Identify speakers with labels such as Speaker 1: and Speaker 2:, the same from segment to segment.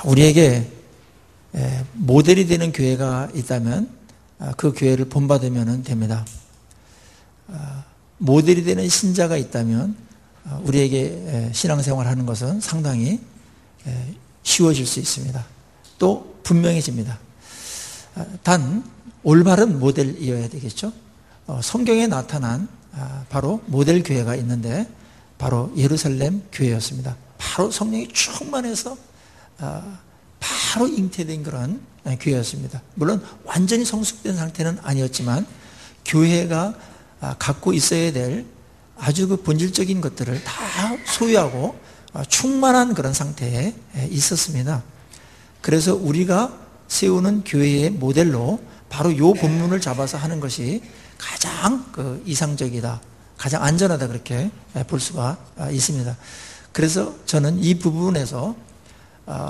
Speaker 1: 우리에게 모델이 되는 교회가 있다면 그 교회를 본받으면 됩니다. 모델이 되는 신자가 있다면 우리에게 신앙생활을 하는 것은 상당히 쉬워질 수 있습니다. 또 분명해집니다. 단 올바른 모델이어야 되겠죠. 성경에 나타난 바로 모델 교회가 있는데 바로 예루살렘 교회였습니다. 바로 성령이 충만해서 바로 잉태된 그런 교회였습니다. 물론 완전히 성숙된 상태는 아니었지만 교회가 갖고 있어야 될 아주 그 본질적인 것들을 다 소유하고 충만한 그런 상태에 있었습니다. 그래서 우리가 세우는 교회의 모델로 바로 이 본문을 잡아서 하는 것이 가장 이상적이다, 가장 안전하다 그렇게 볼 수가 있습니다. 그래서 저는 이 부분에서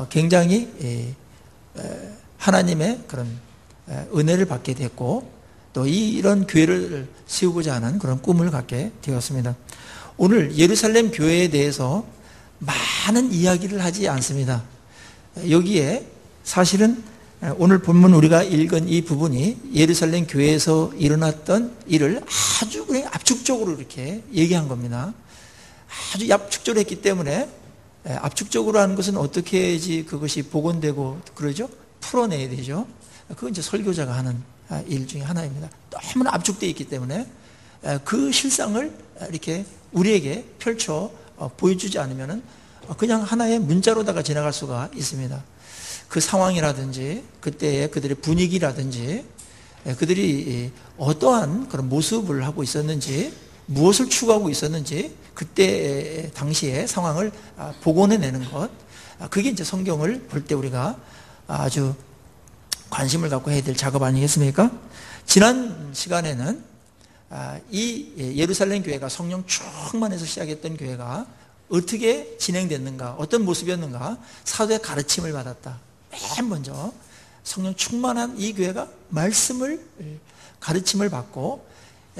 Speaker 1: 굉장히 하나님의 그런 은혜를 받게 됐고 또 이런 교회를 세우고자 하는 그런 꿈을 갖게 되었습니다. 오늘 예루살렘 교회에 대해서 많은 이야기를 하지 않습니다. 여기에 사실은 오늘 본문 우리가 읽은 이 부분이 예루살렘 교회에서 일어났던 일을 아주 그냥 압축적으로 이렇게 얘기한 겁니다. 아주 압축적으로 했기 때문에 압축적으로 하는 것은 어떻게 해야지 그것이 복원되고 그러죠? 풀어내야 되죠. 그건 이제 설교자가 하는 일 중에 하나입니다. 너무나 압축되어 있기 때문에 그 실상을 이렇게 우리에게 펼쳐 보여주지 않으면 그냥 하나의 문자로다가 지나갈 수가 있습니다. 그 상황이라든지 그때의 그들의 분위기라든지 그들이 어떠한 그런 모습을 하고 있었는지 무엇을 추구하고 있었는지 그때 당시의 상황을 복원해내는 것, 그게 이제 성경을 볼 때 우리가 아주 관심을 갖고 해야 될 작업 아니겠습니까? 지난 시간에는 이 예루살렘 교회가 성령 충만해서 시작했던 교회가 어떻게 진행됐는가, 어떤 모습이었는가, 사도의 가르침을 받았다. 맨 먼저 성령 충만한 이 교회가 말씀을 가르침을 받고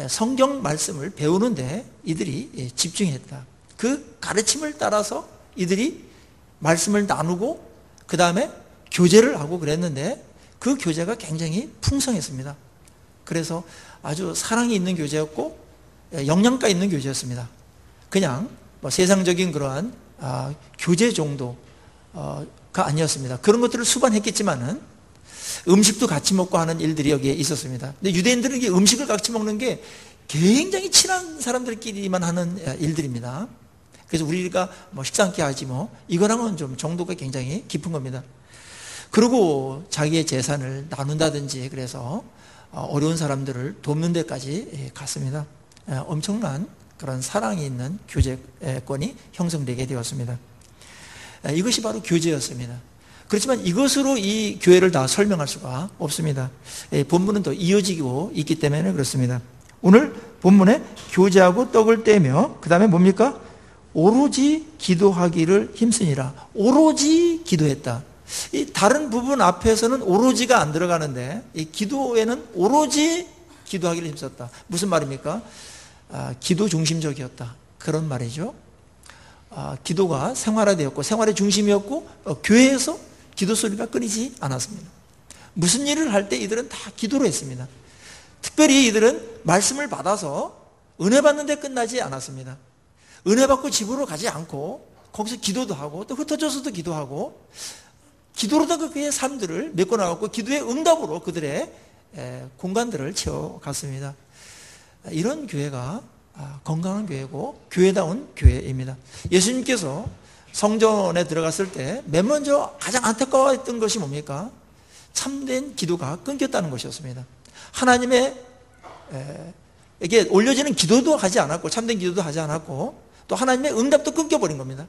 Speaker 1: 성경 말씀을 배우는데 이들이 집중했다. 그 가르침을 따라서 이들이 말씀을 나누고 그 다음에 교제를 하고 그랬는데 그 교제가 굉장히 풍성했습니다. 그래서 아주 사랑이 있는 교제였고 영양가 있는 교제였습니다. 그냥 세상적인 그러한 교제 정도가 아니었습니다. 그런 것들을 수반했겠지만은 음식도 같이 먹고 하는 일들이 여기에 있었습니다. 근데 유대인들은 이게 음식을 같이 먹는 게 굉장히 친한 사람들끼리만 하는 일들입니다. 그래서 우리가 식사 함께 하지 이거랑은 좀 정도가 굉장히 깊은 겁니다. 그리고 자기의 재산을 나눈다든지 그래서 어려운 사람들을 돕는 데까지 갔습니다. 엄청난 그런 사랑이 있는 교제권이 형성되게 되었습니다. 이것이 바로 교제였습니다. 그렇지만 이것으로 이 교회를 다 설명할 수가 없습니다. 본문은 더 이어지고 있기 때문에 그렇습니다. 오늘 본문에 교제하고 떡을 떼며 그 다음에 뭡니까? 오로지 기도하기를 힘쓰니라. 오로지 기도했다. 이 다른 부분 앞에서는 오로지가 안 들어가는데 이 기도에는 오로지 기도하기를 힘썼다. 무슨 말입니까? 기도 중심적이었다. 그런 말이죠. 기도가 생활화되었고 생활의 중심이었고 교회에서 기도 소리가 끊이지 않았습니다. 무슨 일을 할 때 이들은 다 기도로 했습니다. 특별히 이들은 말씀을 받아서 은혜 받는 데 끝나지 않았습니다. 은혜 받고 집으로 가지 않고 거기서 기도도 하고 또 흩어져서도 기도하고 기도로다가 그의 삶들을 메꿔나갔고 기도의 응답으로 그들의 공간들을 채워갔습니다. 이런 교회가 건강한 교회고 교회다운 교회입니다. 예수님께서 성전에 들어갔을 때 맨 먼저 가장 안타까워했던 것이 뭡니까? 참된 기도가 끊겼다는 것이었습니다. 하나님의 에게 올려지는 기도도 하지 않았고 참된 기도도 하지 않았고 또 하나님의 응답도 끊겨버린 겁니다.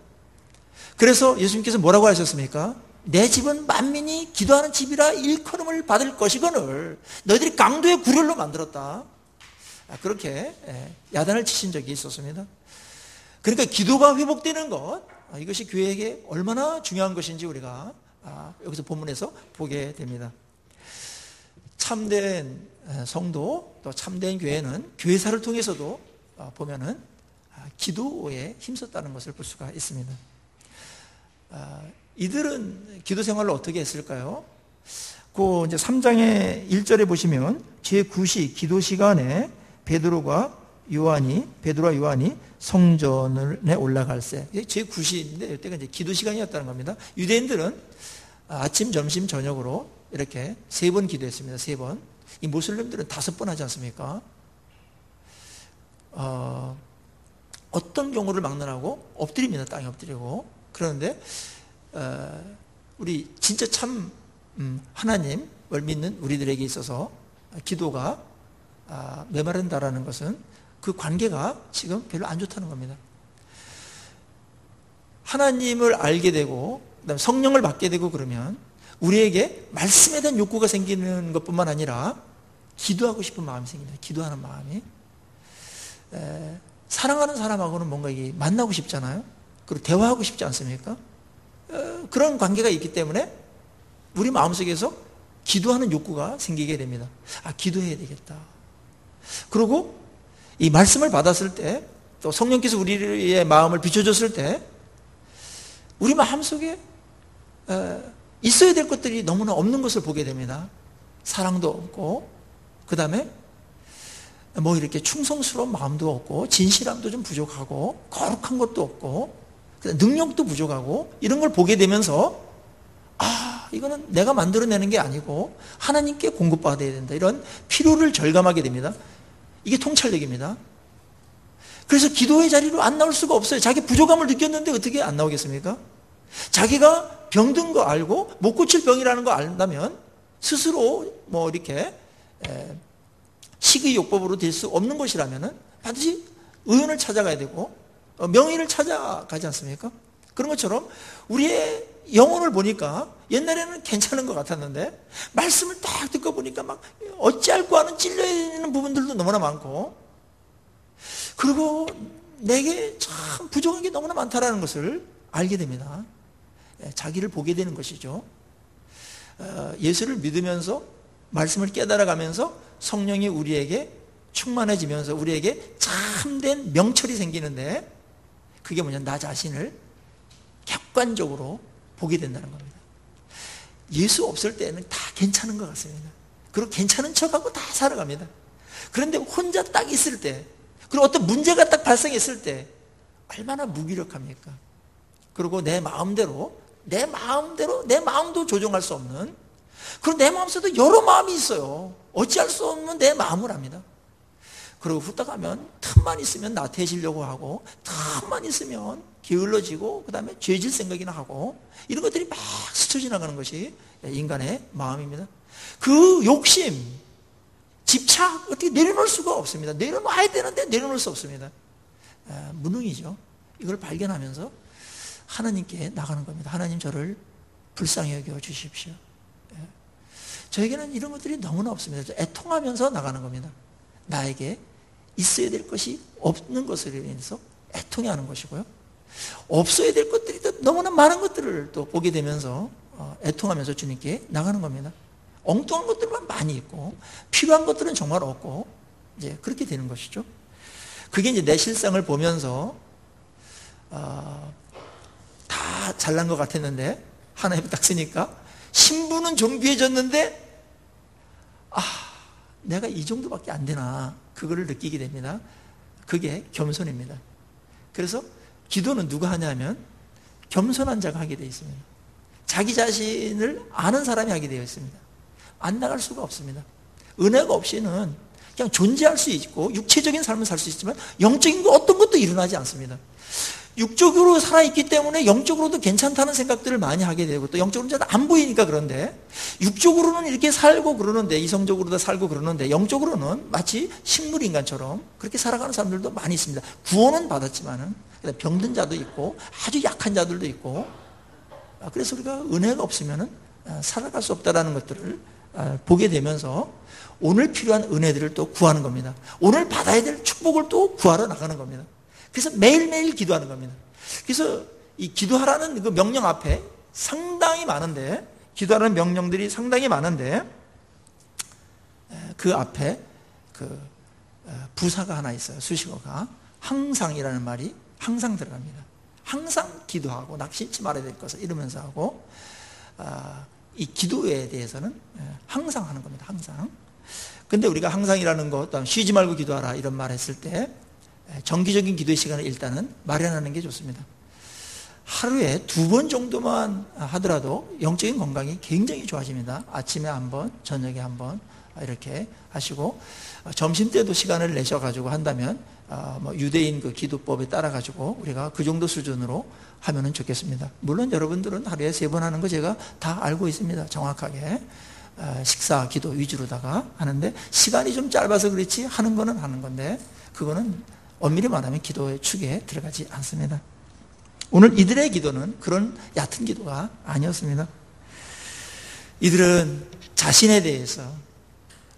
Speaker 1: 그래서 예수님께서 뭐라고 하셨습니까? 내 집은 만민이 기도하는 집이라 일컬음을 받을 것이거늘 너희들이 강도의 구렬로 만들었다. 그렇게 야단을 치신 적이 있었습니다. 그러니까 기도가 회복되는 것, 이것이 교회에게 얼마나 중요한 것인지 우리가 여기서 본문에서 보게 됩니다. 참된 성도 또 참된 교회는 교회사를 통해서도 보면은 기도에 힘썼다는 것을 볼 수가 있습니다. 이들은 기도 생활을 어떻게 했을까요? 그 이제 3장의 1절에 보시면 제9시 기도 시간에 베드로와 요한이 성전에 올라갈새. 제9시인데 이때가 이제 기도 시간이었다는 겁니다. 유대인들은 아침, 점심, 저녁으로 이렇게 3번 기도했습니다. 3번. 이 모슬림들은 5번 하지 않습니까? 어떤 경우를 막론하고 엎드립니다. 땅에 엎드리고. 그런데 우리 진짜 참 하나님을 믿는 우리들에게 있어서 기도가 메마른다라는 것은 그 관계가 지금 별로 안 좋다는 겁니다. 하나님을 알게 되고 그다음에 성령을 받게 되고 그러면 우리에게 말씀에 대한 욕구가 생기는 것뿐만 아니라 기도하고 싶은 마음이 생깁니다. 기도하는 마음이. 사랑하는 사람하고는 뭔가 이게 만나고 싶잖아요. 그리고 대화하고 싶지 않습니까? 그런 관계가 있기 때문에 우리 마음속에서 기도하는 욕구가 생기게 됩니다. 기도해야 되겠다. 그리고 이 말씀을 받았을 때, 또 성령께서 우리의 마음을 비춰줬을 때 우리 마음속에 있어야 될 것들이 너무나 없는 것을 보게 됩니다. 사랑도 없고, 그 다음에 뭐 이렇게 충성스러운 마음도 없고, 진실함도 좀 부족하고, 거룩한 것도 없고, 능력도 부족하고, 이런 걸 보게 되면서 이거는 내가 만들어내는 게 아니고 하나님께 공급받아야 된다. 이런 필요를 절감하게 됩니다. 이게 통찰력입니다. 그래서 기도의 자리로 안 나올 수가 없어요. 자기 부족함을 느꼈는데 어떻게 안 나오겠습니까? 자기가 병든 거 알고 못 고칠 병이라는 거 안다면 스스로 뭐 이렇게 식의요법으로 될 수 없는 것이라면 반드시 의원을 찾아가야 되고 명의를 찾아가지 않습니까? 그런 것처럼 우리의 영혼을 보니까 옛날에는 괜찮은 것 같았는데 말씀을 딱 듣고 보니까 막 어찌할까 하는 찔려야 되는 부분들도 너무나 많고, 그리고 내게 참 부족한 게 너무나 많다라는 것을 알게 됩니다. 자기를 보게 되는 것이죠. 예수를 믿으면서 말씀을 깨달아가면서 성령이 우리에게 충만해지면서 우리에게 참된 명철이 생기는데, 그게 뭐냐, 나 자신을 객관적으로 보게 된다는 겁니다. 예수 없을 때는 다 괜찮은 것 같습니다. 그리고 괜찮은 척하고 다 살아갑니다. 그런데 혼자 딱 있을 때, 그리고 어떤 문제가 딱 발생했을 때 얼마나 무기력합니까? 그리고 내 마음도 조종할 수 없는, 그리고 내 마음속에도 여러 마음이 있어요. 어찌할 수 없는 내 마음을 합니다. 그리고 후딱 하면 틈만 있으면 나태해지려고 하고, 틈만 있으면 게을러지고, 그 다음에 죄질 생각이나 하고, 이런 것들이 막 스쳐 지나가는 것이 인간의 마음입니다. 그 욕심, 집착, 어떻게 내려놓을 수가 없습니다. 내려놔야 되는데 내려놓을 수 없습니다. 무능이죠. 이걸 발견하면서 하나님께 나가는 겁니다. 하나님, 저를 불쌍히 여겨 주십시오. 저에게는 이런 것들이 너무나 없습니다. 애통하면서 나가는 겁니다. 나에게 있어야 될 것이 없는 것을 인해서 애통해하는 것이고요. 없어야 될 것들이 또 너무나 많은 것들을 또 보게 되면서 애통하면서 주님께 나가는 겁니다. 엉뚱한 것들만 많이 있고 필요한 것들은 정말 없고, 이제 그렇게 되는 것이죠. 그게 이제 내 실상을 보면서 다 잘난 것 같았는데 하나님 딱 쓰니까 신부는 정비해졌는데 내가 이 정도밖에 안 되나, 그거를 느끼게 됩니다. 그게 겸손입니다. 그래서 기도는 누가 하냐면 겸손한 자가 하게 되어 있습니다. 자기 자신을 아는 사람이 하게 되어 있습니다. 안 나갈 수가 없습니다. 은혜가 없이는 그냥 존재할 수 있고 육체적인 삶을 살 수 있지만 영적인 거 어떤 것도 일어나지 않습니다. 육적으로 살아있기 때문에 영적으로도 괜찮다는 생각들을 많이 하게 되고, 또 영적으로는 잘 안 보이니까. 그런데 육적으로는 이렇게 살고 그러는데, 이성적으로도 살고 그러는데, 영적으로는 마치 식물인간처럼 그렇게 살아가는 사람들도 많이 있습니다. 구원은 받았지만은 병든 자도 있고 아주 약한 자들도 있고, 그래서 우리가 은혜가 없으면은 살아갈 수 없다라는 것들을 보게 되면서 오늘 필요한 은혜들을 또 구하는 겁니다. 오늘 받아야 될 축복을 또 구하러 나가는 겁니다. 그래서 매일매일 기도하는 겁니다. 그래서 이 기도하라는 그 명령 앞에 상당히 많은데, 기도하라는 명령들이 상당히 많은데, 그 앞에 그 부사가 하나 있어요. 수식어가 항상이라는 말이 항상 들어갑니다. 항상 기도하고 낙심치 말아야 될 것을 이러면서 하고, 이 기도에 대해서는 항상 하는 겁니다. 항상. 근데 우리가 항상이라는 것, 또 쉬지 말고 기도하라 이런 말 했을 때 정기적인 기도의 시간을 일단은 마련하는 게 좋습니다. 하루에 2번 정도만 하더라도 영적인 건강이 굉장히 좋아집니다. 아침에 한 번, 저녁에 한 번 이렇게 하시고, 점심때도 시간을 내셔가지고 한다면 유대인 그 기도법에 따라가지고 우리가 그 정도 수준으로 하면은 좋겠습니다. 물론 여러분들은 하루에 3번 하는 거 제가 다 알고 있습니다. 정확하게. 식사 기도 위주로다가 하는데, 시간이 좀 짧아서 그렇지 하는 거는 하는 건데, 그거는 엄밀히 말하면 기도의 축에 들어가지 않습니다. 오늘 이들의 기도는 그런 얕은 기도가 아니었습니다. 이들은 자신에 대해서,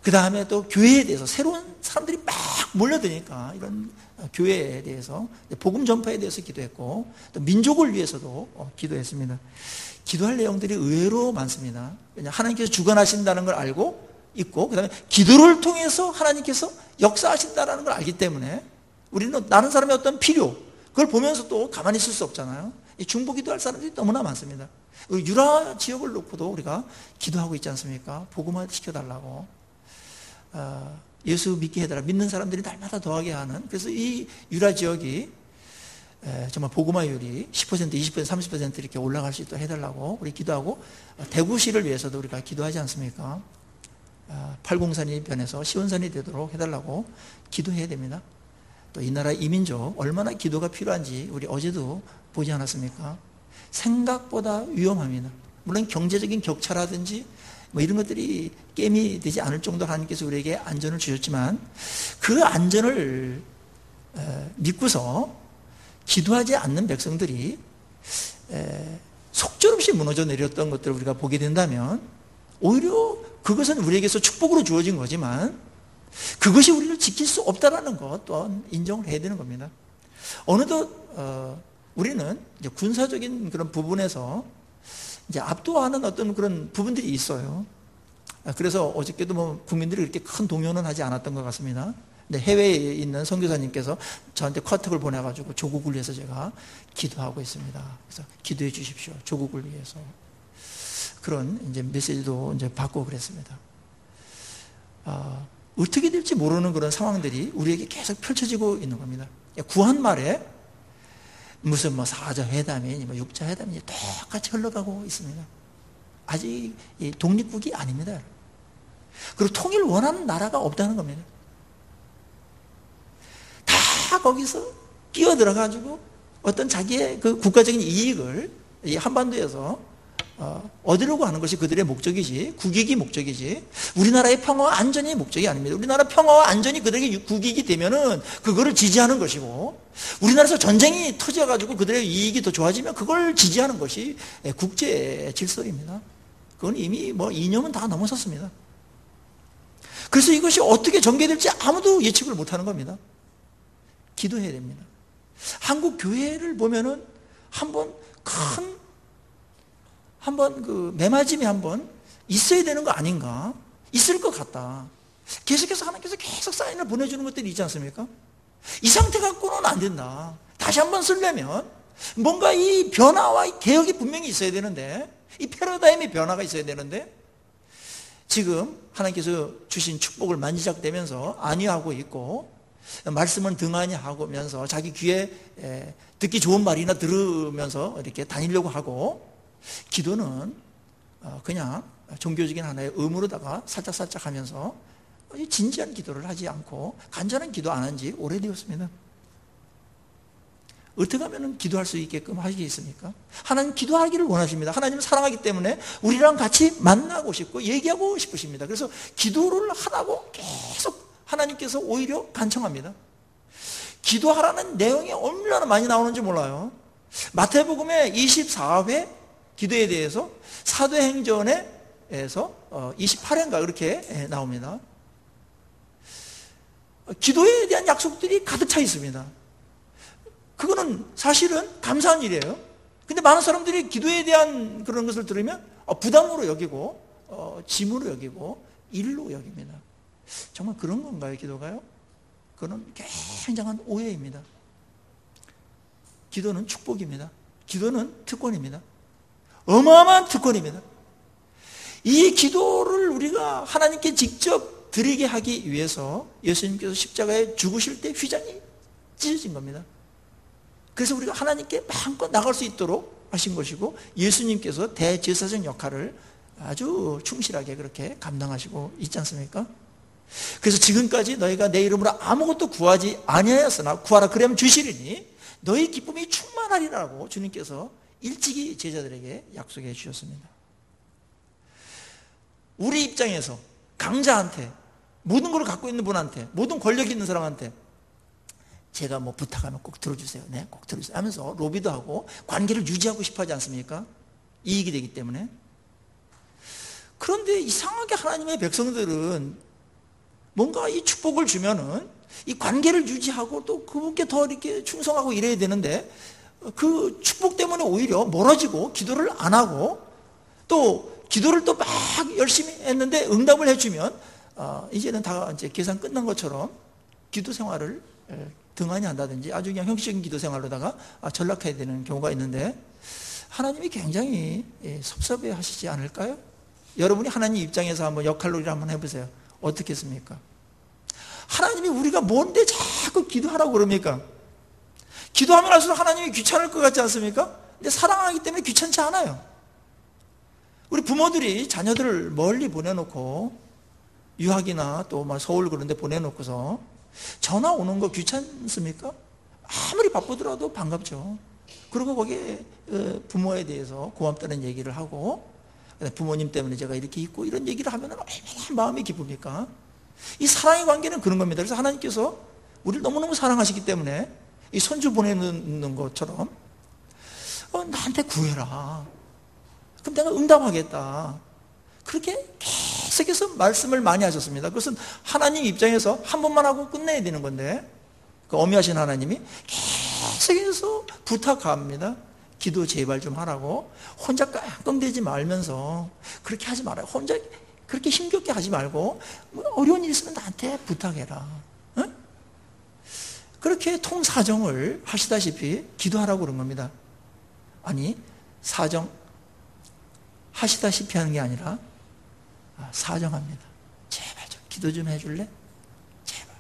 Speaker 1: 그 다음에 또 교회에 대해서, 새로운 사람들이 막 몰려드니까 이런 교회에 대해서, 복음 전파에 대해서 기도했고, 또 민족을 위해서도 기도했습니다. 기도할 내용들이 의외로 많습니다. 하나님께서 주관하신다는 걸 알고 있고, 그 다음에 기도를 통해서 하나님께서 역사하신다는 걸 알기 때문에 우리는 다른 사람의 어떤 필요, 그걸 보면서 또 가만히 있을 수 없잖아요. 중보 기도할 사람들이 너무나 많습니다. 유라 지역을 놓고도 우리가 기도하고 있지 않습니까? 복음화 시켜달라고. 예수 믿게 해달라. 믿는 사람들이 날마다 더하게 하는. 그래서 이 유라 지역이 정말 복음화율이 10%, 20%, 30% 이렇게 올라갈 수 있도록 해달라고 우리 기도하고, 대구시를 위해서도 우리가 기도하지 않습니까? 팔공산이 변해서 시원산이 되도록 해달라고 기도해야 됩니다. 또 이 나라 이민족 얼마나 기도가 필요한지 우리 어제도 보지 않았습니까? 생각보다 위험합니다. 물론 경제적인 격차라든지 이런 것들이 게임이 되지 않을 정도로 하나님께서 우리에게 안전을 주셨지만, 그 안전을 믿고서 기도하지 않는 백성들이 속절없이 무너져 내렸던 것들을 우리가 보게 된다면, 오히려 그것은 우리에게서 축복으로 주어진 거지만 그것이 우리를 지킬 수 없다는 것 또한 인정을 해야 되는 겁니다. 어느덧 우리는 이제 군사적인 그런 부분에서 이제 압도하는 어떤 그런 부분들이 있어요. 그래서 어저께도 국민들이 그렇게 큰 동요는 하지 않았던 것 같습니다. 근데 해외에 있는 선교사님께서 저한테 카톡을 보내가지고 조국을 위해서 제가 기도하고 있습니다. 그래서 기도해 주십시오. 조국을 위해서. 그런 이제 메시지도 이제 받고 그랬습니다. 어떻게 될지 모르는 그런 상황들이 우리에게 계속 펼쳐지고 있는 겁니다. 구한말에 무슨 4자 회담이니 6자 회담이니 똑같이 흘러가고 있습니다. 아직 독립국이 아닙니다. 그리고 통일 원하는 나라가 없다는 겁니다. 다 거기서 끼어들어가지고 어떤 자기의 그 국가적인 이익을 이 한반도에서 얻으려고 하는 것이 그들의 목적이지, 국익이 목적이지, 우리나라의 평화와 안전이 목적이 아닙니다. 우리나라 평화와 안전이 그들에게 국익이 되면은 그거를 지지하는 것이고, 우리나라에서 전쟁이 터져가지고 그들의 이익이 더 좋아지면 그걸 지지하는 것이 국제 질서입니다. 그건 이미 이념은 다 넘어섰습니다. 그래서 이것이 어떻게 전개될지 아무도 예측을 못하는 겁니다. 기도해야 됩니다. 한국 교회를 보면은 한번 그 매맞음이 한번 있어야 되는 거 아닌가? 있을 것 같다. 계속해서 하나님께서 계속 사인을 보내주는 것들이 있지 않습니까? 이 상태 갖고는 안 된다. 다시 한번 쓰려면 뭔가 이 변화와 이 개혁이 분명히 있어야 되는데, 이 패러다임의 변화가 있어야 되는데, 지금 하나님께서 주신 축복을 만지작대면서 안위하고 있고, 말씀은 등한히 하면서 자기 귀에 듣기 좋은 말이나 들으면서 이렇게 다니려고 하고, 기도는 그냥 종교적인 하나의 의무로다가 살짝살짝 하면서 진지한 기도를 하지 않고 간절한 기도 안 한 지 오래되었습니다. 어떻게 하면 기도할 수 있게끔 하시겠습니까? 하나님 기도하기를 원하십니다. 하나님을 사랑하기 때문에 우리랑 같이 만나고 싶고 얘기하고 싶으십니다. 그래서 기도를 하라고 계속 하나님께서 오히려 간청합니다. 기도하라는 내용이 얼마나 많이 나오는지 몰라요. 마태복음의 24회 기도에 대해서 사도행전에서 28회인가 그렇게 나옵니다. 기도에 대한 약속들이 가득 차 있습니다. 그거는 사실은 감사한 일이에요. 근데 많은 사람들이 기도에 대한 그런 것을 들으면 부담으로 여기고 짐으로 여기고 일로 여깁니다. 정말 그런 건가요, 기도가요? 그건 굉장한 오해입니다. 기도는 축복입니다. 기도는 특권입니다. 어마어마한 특권입니다. 이 기도를 우리가 하나님께 직접 드리게 하기 위해서 예수님께서 십자가에 죽으실 때 휘장이 찢어진 겁니다. 그래서 우리가 하나님께 마음껏 나갈 수 있도록 하신 것이고, 예수님께서 대제사장 역할을 아주 충실하게 그렇게 감당하시고 있지 않습니까? 그래서 지금까지 너희가 내 이름으로 아무것도 구하지 아니하였으나 구하라 그러면 주시리니 너희 기쁨이 충만하리라고 주님께서 일찍이 제자들에게 약속해 주셨습니다. 우리 입장에서 강자한테, 모든 걸 갖고 있는 분한테, 모든 권력이 있는 사람한테 제가 뭐 부탁하면 꼭 들어주세요. 네, 꼭 들어주세요 하면서 로비도 하고 관계를 유지하고 싶어 하지 않습니까? 이익이 되기 때문에. 그런데 이상하게 하나님의 백성들은 뭔가 이 축복을 주면은 이 관계를 유지하고 또 그분께 더 이렇게 충성하고 이래야 되는데, 그 축복 때문에 오히려 멀어지고 기도를 안 하고, 또 기도를 또 막 열심히 했는데 응답을 해주면 이제는 다 이제 계산 끝난 것처럼 기도 생활을 등한히 한다든지 아주 그냥 형식적인 기도 생활로다가 전락해야 되는 경우가 있는데, 하나님이 굉장히 섭섭해 하시지 않을까요? 여러분이 하나님 입장에서 한번 역할놀이를 한번 해보세요. 어떻겠습니까? 하나님이 우리가 뭔데 자꾸 기도하라고 그럽니까? 기도하면 할수록 하나님이 귀찮을 것 같지 않습니까? 근데 사랑하기 때문에 귀찮지 않아요. 우리 부모들이 자녀들을 멀리 보내놓고 유학이나 또 서울 그런 데 보내놓고서 전화 오는 거 귀찮습니까? 아무리 바쁘더라도 반갑죠. 그리고 거기에 부모에 대해서 고맙다는 얘기를 하고, 부모님 때문에 제가 이렇게 있고 이런 얘기를 하면 얼마나 마음이 기쁩니까? 이 사랑의 관계는 그런 겁니다. 그래서 하나님께서 우리를 너무너무 사랑하시기 때문에 이 손주 보내는 것처럼 나한테 구해라. 그럼 내가 응답하겠다. 그렇게 계속해서 말씀을 많이 하셨습니다. 그것은 하나님 입장에서 한 번만 하고 끝내야 되는 건데, 그 어미하신 하나님이 계속해서 부탁합니다. 기도 제발 좀 하라고. 혼자 끙끙대지 말면서 그렇게 하지 말아요. 혼자 그렇게 힘겹게 하지 말고 어려운 일 있으면 나한테 부탁해라. 응? 그렇게 통사정을 하시다시피 기도하라고 그런 겁니다. 아니, 사정 하시다시피 하는 게 아니라 사정합니다. 제발 좀 기도 좀 해줄래? 제발.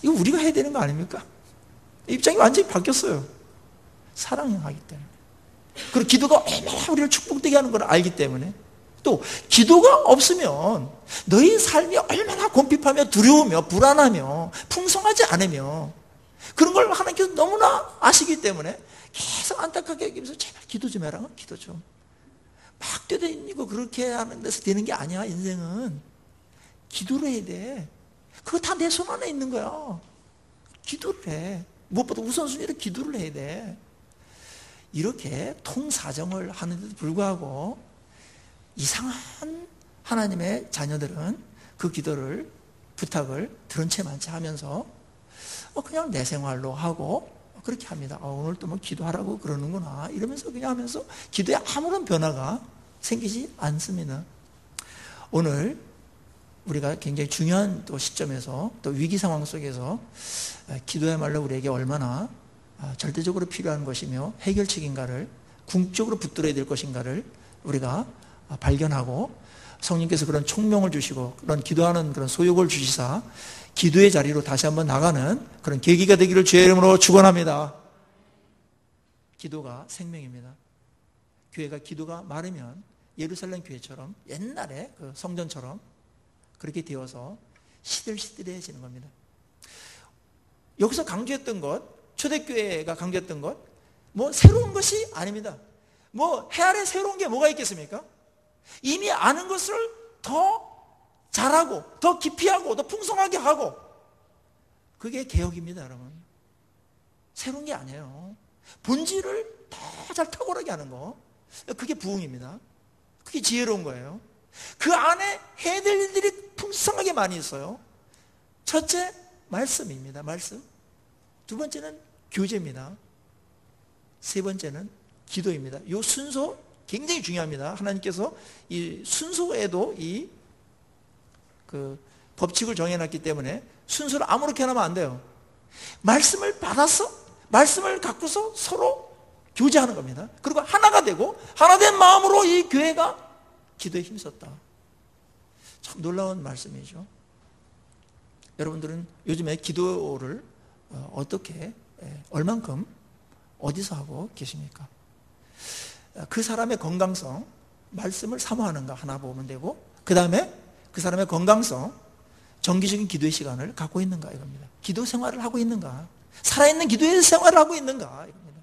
Speaker 1: 이거 우리가 해야 되는 거 아닙니까? 입장이 완전히 바뀌었어요. 사랑하기 때문에. 그리고 기도가 얼마나 우리를 축복되게 하는 걸 알기 때문에. 또 기도가 없으면 너희 삶이 얼마나 곰핍하며 두려우며 불안하며 풍성하지 않으며 그런 걸 하나님께서 너무나 아시기 때문에 계속 안타깝게 여기면서 제발 기도 좀 해라. 기도 좀. 막 뛰어다니고 그렇게 하는 데서 되는 게 아니야. 인생은 기도를 해야 돼. 그거 다 내 손 안에 있는 거야. 기도를 해. 무엇보다 우선순위로 기도를 해야 돼. 이렇게 통사정을 하는데도 불구하고 이상한 하나님의 자녀들은 그 기도를, 부탁을 들은 채 만치 하면서 그냥 내 생활로 하고 그렇게 합니다. 오늘 또 뭐 기도하라고 그러는구나 이러면서 그냥 하면서 기도에 아무런 변화가 생기지 않습니다. 오늘 우리가 굉장히 중요한 또 시점에서 또 위기 상황 속에서 기도야말로 우리에게 얼마나 절대적으로 필요한 것이며 해결책인가를, 궁극적으로 붙들어야 될 것인가를 우리가 발견하고, 성령께서 그런 총명을 주시고 그런 기도하는 그런 소욕을 주시사 기도의 자리로 다시 한번 나가는 그런 계기가 되기를 주의 이름으로 축원합니다. 기도가 생명입니다. 교회가 기도가 마르면 예루살렘 교회처럼 옛날에 그 성전처럼 그렇게 되어서 시들시들해지는 겁니다. 여기서 강조했던 것, 초대교회가 강조했던 것, 뭐 새로운 것이 아닙니다. 뭐 해아래 새로운 게 뭐가 있겠습니까? 이미 아는 것을 더 잘하고 더 깊이 하고 더 풍성하게 하고, 그게 개혁입니다. 여러분, 새로운 게 아니에요. 본질을 더 잘 탁월하게 하는 거, 그게 부흥입니다. 그게 지혜로운 거예요. 그 안에 해야 될 일들이 풍성하게 많이 있어요. 첫째, 말씀입니다. 말씀. 두 번째는 교제입니다. 세 번째는 기도입니다. 이 순서 굉장히 중요합니다. 하나님께서 이 순서에도 이 법칙을 정해놨기 때문에 순서를 아무렇게 하면 안 돼요. 말씀을 받아서, 말씀을 갖고서 서로 교제하는 겁니다. 그리고 하나가 되고 하나된 마음으로 이 교회가 기도에 힘썼다. 참 놀라운 말씀이죠. 여러분들은 요즘에 기도를 어떻게, 얼만큼, 어디서 하고 계십니까? 그 사람의 건강성, 말씀을 사모하는가 하나 보면 되고, 그 다음에 그 사람의 건강성, 정기적인 기도의 시간을 갖고 있는가 이겁니다. 기도 생활을 하고 있는가, 살아있는 기도의 생활을 하고 있는가 이겁니다.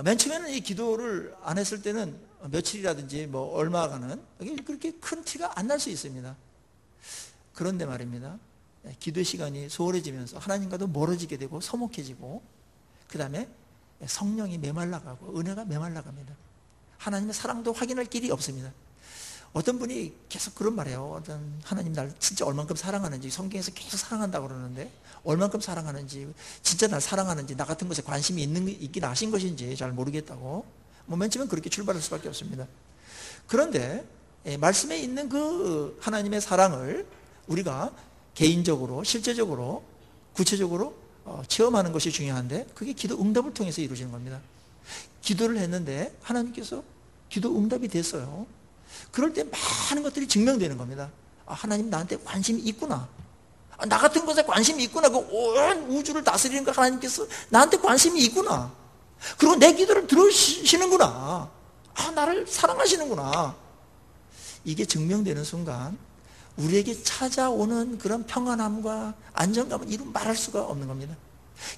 Speaker 1: 맨 처음에는 이 기도를 안 했을 때는 며칠이라든지 뭐 얼마간은 그렇게 큰 티가 안 날 수 있습니다. 그런데 말입니다, 기도의 시간이 소홀해지면서 하나님과도 멀어지게 되고 서먹해지고, 그 다음에 성령이 메말라가고 은혜가 메말라갑니다. 하나님의 사랑도 확인할 길이 없습니다. 어떤 분이 계속 그런 말이에요. 하나님 날 진짜 얼만큼 사랑하는지, 성경에서 계속 사랑한다고 그러는데 얼만큼 사랑하는지, 진짜 날 사랑하는지, 나 같은 것에 관심이 있긴 하신 것인지 잘 모르겠다고, 뭐 맨 처음엔 그렇게 출발할 수밖에 없습니다. 그런데 말씀에 있는 그 하나님의 사랑을 우리가 개인적으로, 실제적으로, 구체적으로 체험하는 것이 중요한데, 그게 기도 응답을 통해서 이루어지는 겁니다. 기도를 했는데 하나님께서 기도 응답이 됐어요. 그럴 때 많은 것들이 증명되는 겁니다. 하나님 나한테 관심이 있구나. 나 같은 것에 관심이 있구나. 그 온 우주를 다스리는 거 하나님께서 나한테 관심이 있구나. 그리고 내 기도를 들으시는구나. 나를 사랑하시는구나. 이게 증명되는 순간 우리에게 찾아오는 그런 평안함과 안정감은 이루 말할 수가 없는 겁니다.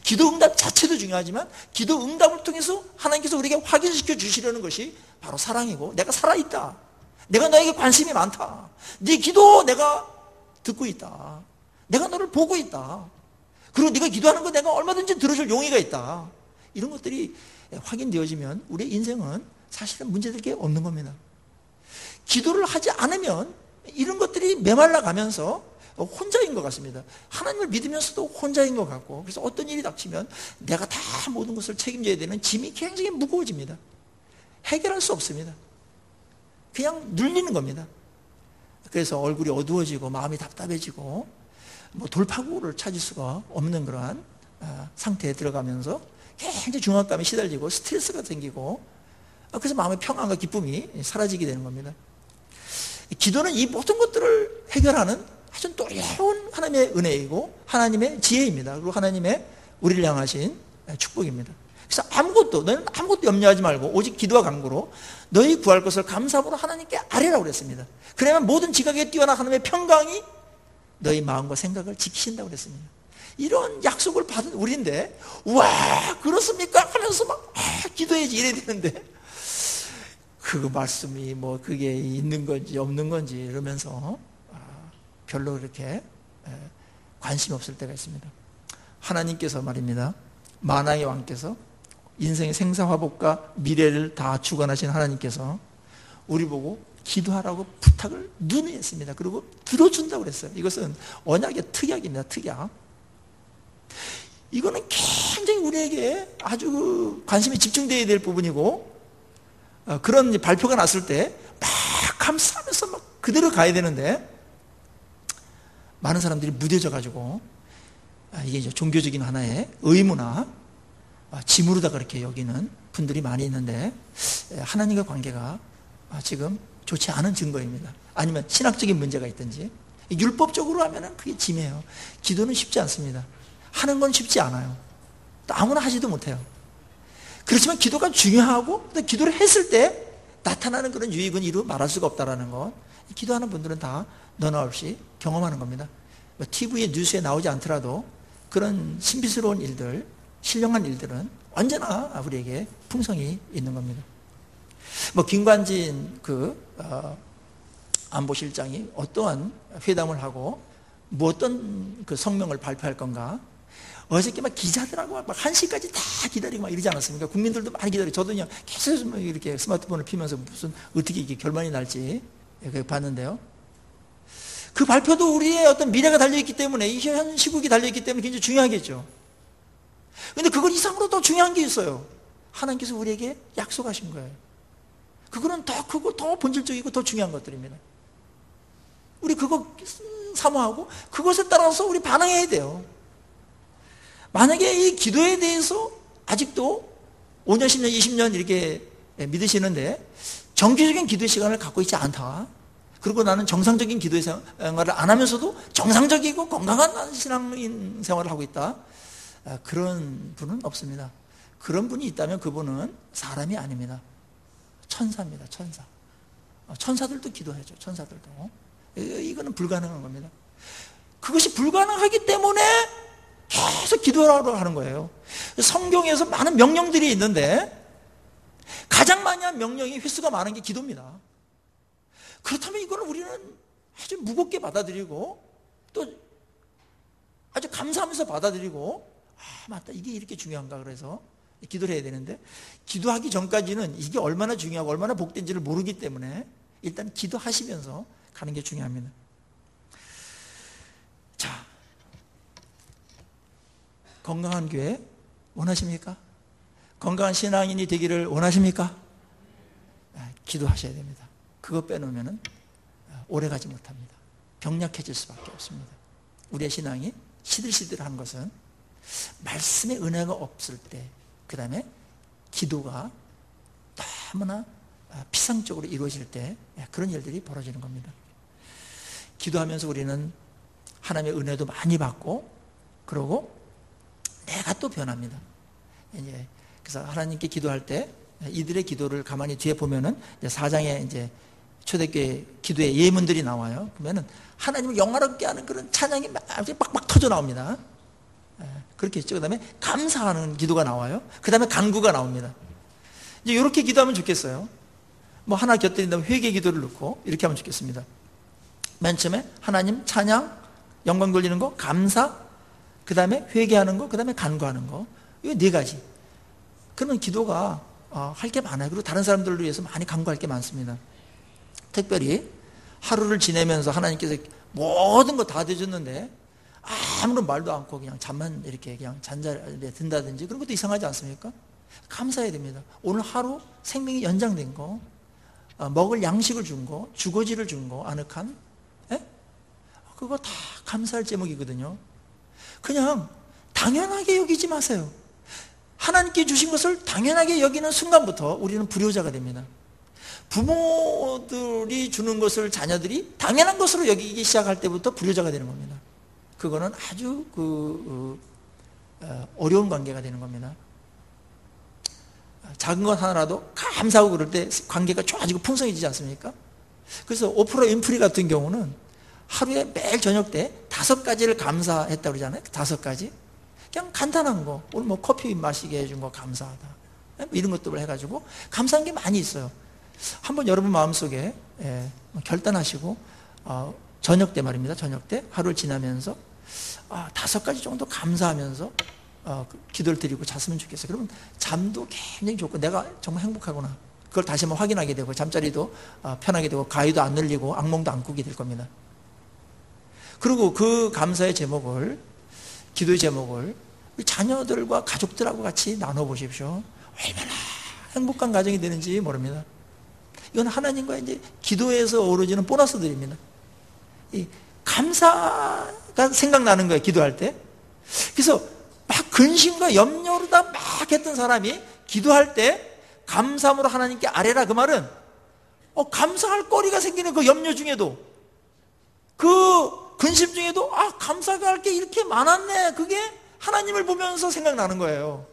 Speaker 1: 기도 응답 자체도 중요하지만 기도 응답을 통해서 하나님께서 우리에게 확인시켜 주시려는 것이 바로 사랑이고, 내가 살아있다, 내가 너에게 관심이 많다, 네 기도 내가 듣고 있다, 내가 너를 보고 있다, 그리고 네가 기도하는 거 내가 얼마든지 들어줄 용의가 있다. 이런 것들이 확인되어지면 우리의 인생은 사실은 문제될 게 없는 겁니다. 기도를 하지 않으면 이런 것들이 메말라 가면서 혼자인 것 같습니다. 하나님을 믿으면서도 혼자인 것 같고, 그래서 어떤 일이 닥치면 내가 다 모든 것을 책임져야 되는 짐이 굉장히 무거워집니다. 해결할 수 없습니다. 그냥 눌리는 겁니다. 그래서 얼굴이 어두워지고 마음이 답답해지고 뭐 돌파구를 찾을 수가 없는 그러한 상태에 들어가면서 굉장히 중압감에 시달리고 스트레스가 생기고, 그래서 마음의 평안과 기쁨이 사라지게 되는 겁니다. 기도는 이 모든 것들을 해결하는 아주 놀라운 하나님의 은혜이고 하나님의 지혜입니다. 그리고 하나님의 우리를 향하신 축복입니다. 그래서 너는 아무것도 염려하지 말고 오직 기도와 간구로 너희 구할 것을 감사함으로 하나님께 아뢰라고 그랬습니다. 그러면 모든 지각에 뛰어난 하나님의 평강이 너희 마음과 생각을 지키신다고 그랬습니다. 이런 약속을 받은 우리인데, 와 그렇습니까? 하면서 막 기도해야지 이래야 되는데, 그 말씀이 뭐 그게 있는 건지 없는 건지 이러면서 별로 그렇게 관심이 없을 때가 있습니다. 하나님께서 말입니다, 만왕의 왕께서, 인생의 생사화복과 미래를 다 주관하신 하나님께서 우리 보고 기도하라고 부탁을 누누이 했습니다. 그리고 들어준다고 그랬어요. 이것은 언약의 특약입니다. 특약. 이거는 굉장히 우리에게 아주 관심이 집중되어야 될 부분이고, 그런 발표가 났을 때 막 감사하면서 막 그대로 가야 되는데, 많은 사람들이 무뎌져 가지고 이게 이제 종교적인 하나의 의무나 짐으로다 그렇게 여기는 분들이 많이 있는데, 하나님과 관계가 지금 좋지 않은 증거입니다. 아니면 신학적인 문제가 있든지, 율법적으로 하면은 그게 짐이에요. 기도는 쉽지 않습니다. 하는 건 쉽지 않아요. 또 아무나 하지도 못해요. 그렇지만 기도가 중요하고, 또 기도를 했을 때 나타나는 그런 유익은 이루 말할 수가 없다는 것, 기도하는 분들은 다 너나 없이 경험하는 겁니다. TV에 뉴스에 나오지 않더라도 그런 신비스러운 일들, 신령한 일들은 언제나 우리에게 풍성이 있는 겁니다. 김관진 안보실장이 어떠한 회담을 하고 뭐 어떤 그 성명을 발표할 건가, 어저께 막 기자들하고 막 1시까지 다 기다리고 막 이러지 않았습니까? 국민들도 많이 기다리고, 저도 그냥 계속 이렇게 스마트폰을 피면서 무슨 어떻게 이게 결말이 날지 봤는데요. 그 발표도 우리의 어떤 미래가 달려있기 때문에, 이 현 시국이 달려있기 때문에 굉장히 중요하겠죠. 근데 그걸 이상으로 더 중요한 게 있어요. 하나님께서 우리에게 약속하신 거예요. 그거는 더 크고 더 본질적이고 더 중요한 것들입니다. 우리 그거 사모하고 그것에 따라서 우리 반응해야 돼요. 만약에 이 기도에 대해서 아직도 5년, 10년, 20년 이렇게 믿으시는데 정기적인 기도 시간을 갖고 있지 않다. 그리고 나는 정상적인 기도 생활을 안 하면서도 정상적이고 건강한 신앙인 생활을 하고 있다. 그런 분은 없습니다. 그런 분이 있다면 그분은 사람이 아닙니다. 천사입니다. 천사. 천사들도 기도하죠. 천사들도. 이거는 불가능한 겁니다. 그것이 불가능하기 때문에 계속 기도하라고 하는 거예요. 성경에서 많은 명령들이 있는데 가장 많이 한 명령이 횟수가 많은 게 기도입니다. 그렇다면 이걸 우리는 아주 무겁게 받아들이고 또 아주 감사하면서 받아들이고 맞다, 이게 이렇게 중요한가 그래서 기도를 해야 되는데 기도하기 전까지는 이게 얼마나 중요하고 얼마나 복된지를 모르기 때문에 일단 기도하시면서 가는 게 중요합니다. 자, 건강한 교회 원하십니까? 건강한 신앙인이 되기를 원하십니까? 기도하셔야 됩니다. 그거 빼놓으면 오래가지 못합니다. 병약해질 수밖에 없습니다. 우리의 신앙이 시들시들한 것은 말씀의 은혜가 없을 때, 그 다음에 기도가 너무나 피상적으로 이루어질 때 그런 일들이 벌어지는 겁니다. 기도하면서 우리는 하나님의 은혜도 많이 받고 그러고 내가 또 변합니다. 이제 그래서 하나님께 기도할 때 이들의 기도를 가만히 뒤에 보면은 4장에 이제 초대교회 기도의 예문들이 나와요. 그러면은 하나님을 영화롭게 하는 그런 찬양이 막 터져 나옵니다. 그렇게 했죠. 그 다음에 감사하는 기도가 나와요. 그 다음에 간구가 나옵니다. 이제 이렇게 기도하면 좋겠어요. 뭐 하나 곁들인다면 회개 기도를 넣고 이렇게 하면 좋겠습니다. 맨 처음에 하나님 찬양, 영광 돌리는 거, 감사, 그 다음에 회개하는 거, 그 다음에 간구하는 거. 이 4가지. 그러면 기도가 할 게 많아요. 그리고 다른 사람들을 위해서 많이 간구할 게 많습니다. 특별히 하루를 지내면서 하나님께서 모든 거 다 대줬는데 아무런 말도 않고 그냥 잠만 이렇게 그냥 잔자리에 든다든지 그런 것도 이상하지 않습니까? 감사해야 됩니다. 오늘 하루 생명이 연장된 거, 먹을 양식을 준 거, 주거지를 준 거, 아늑한, 그거 다 감사할 제목이거든요. 그냥 당연하게 여기지 마세요. 하나님께 주신 것을 당연하게 여기는 순간부터 우리는 불효자가 됩니다. 부모들이 주는 것을 자녀들이 당연한 것으로 여기기 시작할 때부터 불효자가 되는 겁니다. 그거는 아주 어려운 관계가 되는 겁니다. 작은 것 하나라도 감사하고 그럴 때 관계가 좋아지고 풍성해지지 않습니까? 그래서 오프라 윈프리 같은 경우는 하루에 매일 저녁 때 5가지를 감사했다고 그러잖아요. 5가지. 그냥 간단한 거. 오늘 뭐 커피 마시게 해준 거 감사하다. 뭐 이런 것들을 해가지고 감사한 게 많이 있어요. 한번 여러분 마음속에 결단하시고 저녁 때 말입니다. 저녁 때 하루를 지나면서 5가지 정도 감사하면서 기도를 드리고 잤으면 좋겠어요. 그러면 잠도 굉장히 좋고 내가 정말 행복하구나. 그걸 다시 한번 확인하게 되고 잠자리도 편하게 되고 가위도 안 늘리고 악몽도 안 꾸게 될 겁니다. 그리고 그 감사의 제목을, 기도의 제목을 우리 자녀들과 가족들하고 같이 나눠보십시오. 얼마나 행복한 가정이 되는지 모릅니다. 이건 하나님과 이제 기도에서 어우러지는 보너스들입니다. 이 감사가 생각나는 거예요, 기도할 때. 그래서 막 근심과 염려로 다 막 했던 사람이 기도할 때 감사함으로 하나님께 아뢰라, 그 말은 감사할 거리가 생기는 그 염려 중에도, 그 근심 중에도 감사가 할 게 이렇게 많았네, 그게 하나님을 보면서 생각나는 거예요.